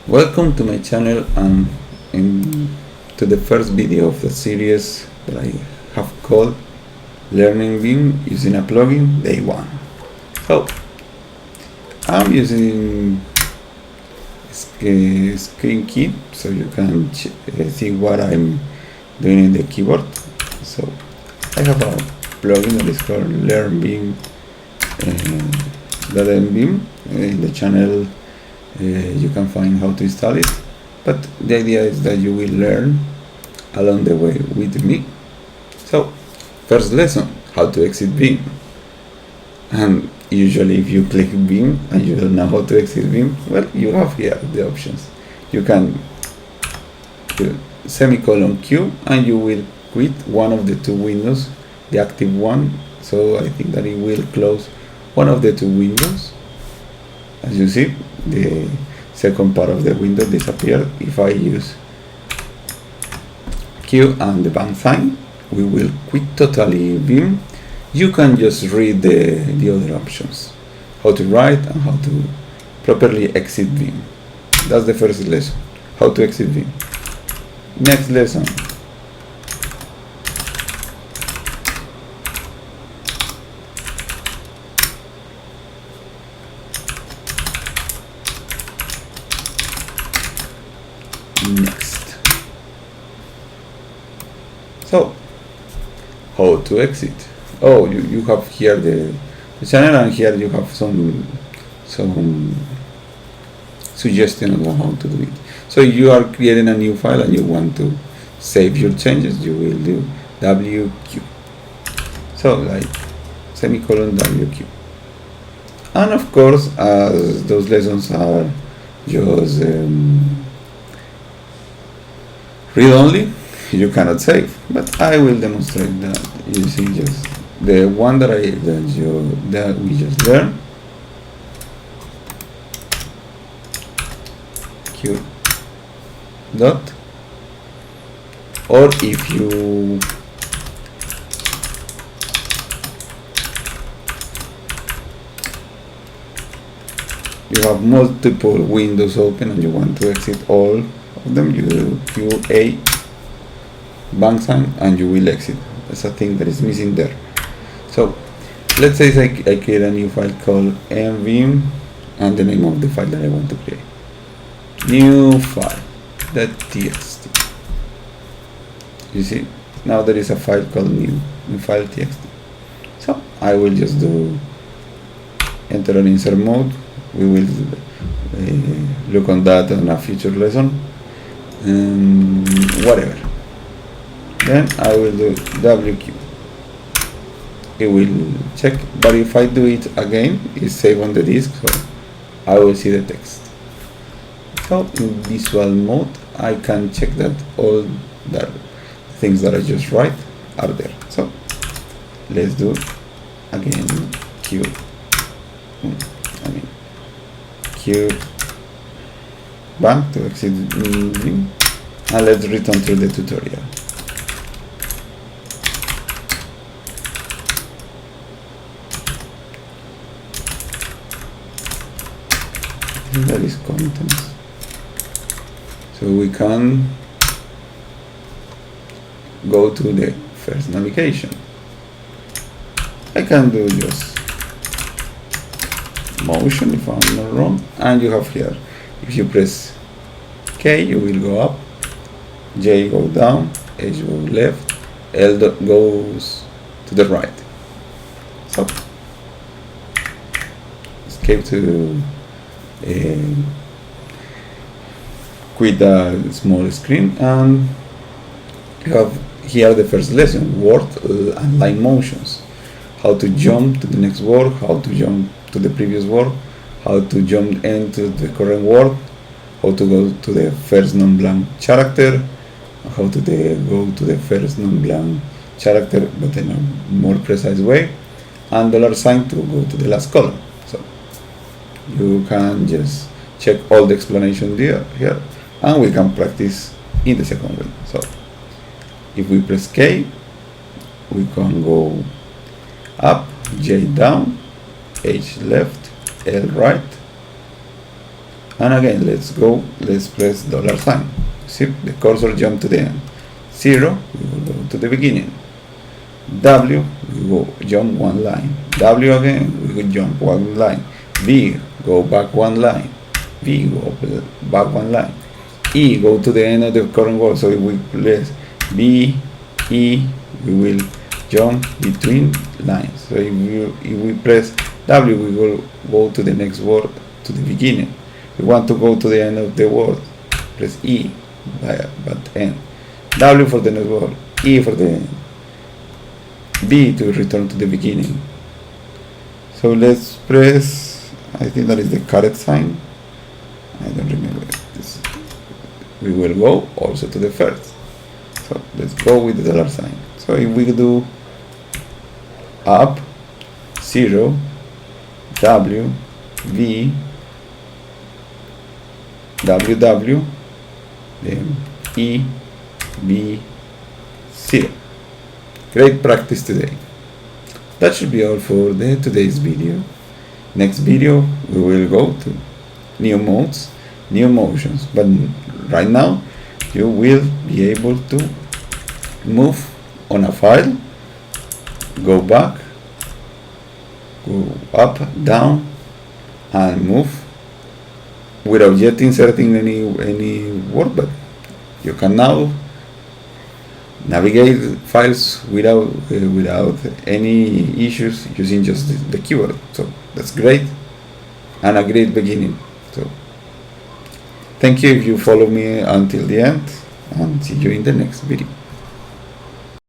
Welcome to my channel and to the first video of the series that I have called Learning Vim using a plugin Day 1. So I'm using Screen Key so you can see what I'm doing in the keyboard. So I have a plugin that is called Learn Vim .vim in the channel. You can find how to install it, but the idea is that you will learn along the way with me. So first lesson, how to exit Vim. And usually if you click Vim and you don't know how to exit Vim, well, you have here the options. You can do semicolon Q and you will quit one of the two windows, the active one, so I think that it will close one of the two windows. As you see, the second part of the window disappeared. If I use Q and the bang sign, we will quit totally Vim. You can just read the other options, how to write and how to properly exit Vim. That's the first lesson, how to exit Vim. Next lesson, next. So, how to exit? Oh, you have here the channel, and here you have some suggestion on how to do it. So if you are creating a new file and you want to save your changes, you will do WQ. So like semicolon WQ. And of course, as those lessons are just read-only, you cannot save, but I will demonstrate that using just the one that we just learned. Q dot, or if you have multiple windows open and you want to exit all of them, you do QA bang sign and you will exit. That's a thing that is missing there. So let's say I create a new file called mvim and the name of the file that I want to create. New file .txt. You see, now there is a file called new file .txt. So I will just do enter on insert mode. We will look on that on a future lesson. Whatever. Then I will do WQ. It will check, but if I do it again, it's saved on the disk, so I will see the text. So in visual mode, I can check that all the things that I just write are there. So let's do again Q. Q bang to exit Vim, and let's return to the tutorial. That is contents. So we can go to the first navigation. I can do just motion if I'm not wrong, and you have here, if you press K you will go up, J go down, H go left, L goes to the right. So escape to quit the small screen, and you have here the first lesson, word and line motions, how to jump to the next word, how to jump to the previous word, how to jump into the current word, how to go to the first non-blank character, how to go to the first non-blank character but in a more precise way, and $sign to go to the last column. So you can just check all the explanation here, and we can practice in the second way. So if we press K, we can go up, J down, H left, L right, And again, let's press $sign. See, the cursor jump to the end. 0, we will go to the beginning. W, we go jump one line. W again, we will jump one line. V, go back one line. V, go back one line. E, go to the end of the current word. So if we press B, E, we will jump between lines. So if we press W, we will go to the next word, to the beginning. We want to go to the end of the word, press E, but end. W for the next word, E for the end. B to return to the beginning. So let's press, I think that is the caret sign. I don't remember this. We will go also to the first. So let's go with the $sign. So if we do up, 0, W, V, WW, then E, B, 0. Great practice today. That should be all for today's video. Next video we will go to new modes, new motions, but right now you will be able to move on a file, go back, go up, down, and move without yet inserting any word, but you can now navigate files without any issues using just the keyboard. So that's great and a great beginning. So thank you if you follow me until the end, and see you in the next video.